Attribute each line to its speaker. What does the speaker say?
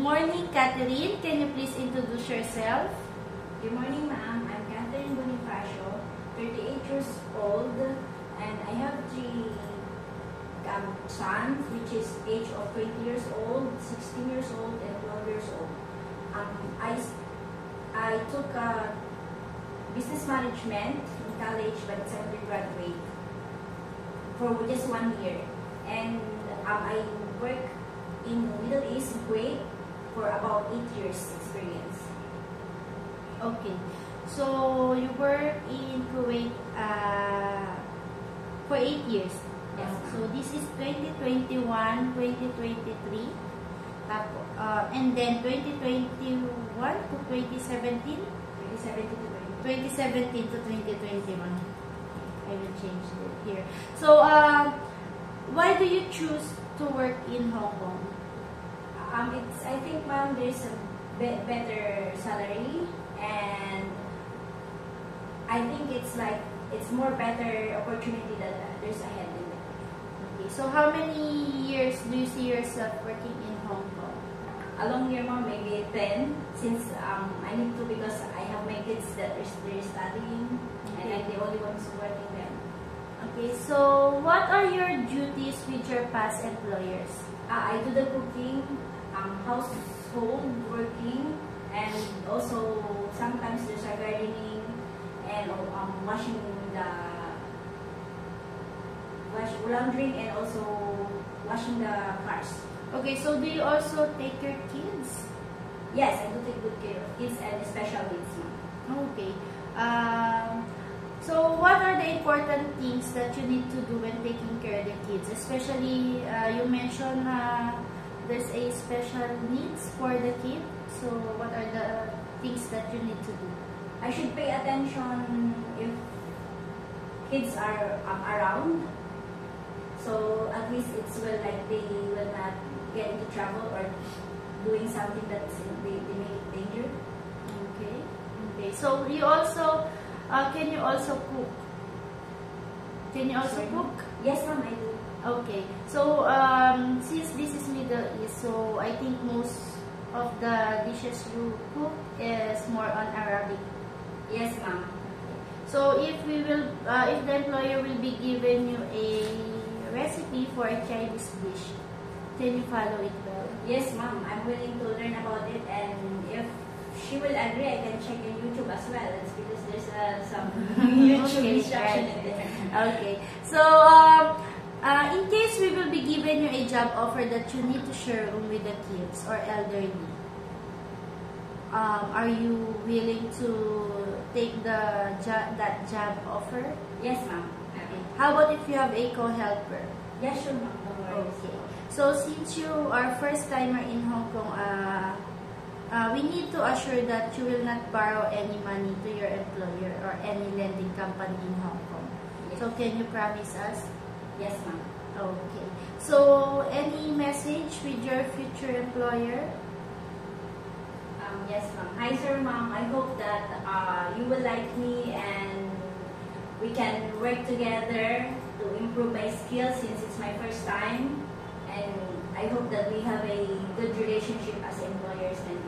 Speaker 1: morning, Catherine. Can you please introduce yourself?
Speaker 2: Good morning, ma'am. I'm Catherine Bonifacio, 38 years old, and I have three sons, which is age of 20 years old, 16 years old, and 12 years old. I took business management in college, but it's undergraduate for just 1 year. And I work in Middle East, Kuwait, for about 8 years experience.
Speaker 1: Okay. So, you work in Kuwait for 8 years.
Speaker 2: Yes,
Speaker 1: so, this is 2021, 2023. And then 2021 to 2017? 2017 to 2021. I will change it here. So, why do you choose to work in Hong Kong?
Speaker 2: I think, ma'am, there's a better salary, and I think it's more better opportunity that there's ahead in it.
Speaker 1: Okay, so how many years do you see yourself working in Hong Kong?
Speaker 2: A long year, ma'am, maybe 10, since I need to, because I have my kids that they're studying, and I'm the only one who's working them.
Speaker 1: Okay, so what are your duties with your past employers?
Speaker 2: I do the cooking, household working, and also sometimes there's a gardening and laundering, and also washing the cars.
Speaker 1: Okay, so do you also take your kids?
Speaker 2: Yes, I do take good care of kids and special needs.
Speaker 1: Okay. So what are the important things that you need to do when taking care of the kids? Especially, you mentioned there's a special needs for the kid. So what are the things that you need to do?
Speaker 2: I should pay attention if kids are around. So at least it's they will not get into trouble or doing something that's they make it danger.
Speaker 1: Okay. Okay. So you also can you also cook? Can you also cook?
Speaker 2: Yes, ma'am, I do.
Speaker 1: Okay. So since this is Middle East, so I think most of the dishes you cook is more on Arabic.
Speaker 2: Yes, ma'am.
Speaker 1: So if we will, if the employer will be giving you a recipe for a Chinese dish, can you follow it well?
Speaker 2: Yes, ma'am. I'm willing to learn about it, and if she will agree, I can check in YouTube as well. It's because there's some YouTube instruction in there.
Speaker 1: Okay. So in case we will be giving you a job offer that you need to share room with the kids or elderly, are you willing to take that job offer?
Speaker 2: Yes, ma'am.
Speaker 1: Okay. How about if you have a co-helper?
Speaker 2: Yes, sure, ma'am.
Speaker 1: Okay. So since you are first timer in Hong Kong, we need to assure that you will not borrow any money to your employer or any lending company in Hong Kong.
Speaker 2: Yes.
Speaker 1: So can you promise us?
Speaker 2: Yes, ma'am.
Speaker 1: Okay. So any message with your future employer?
Speaker 2: Yes, ma'am. Hi, sir, ma'am. I hope that you will like me and we can work together to improve my skills since it's my first time. And I hope that we have a good relationship as employers and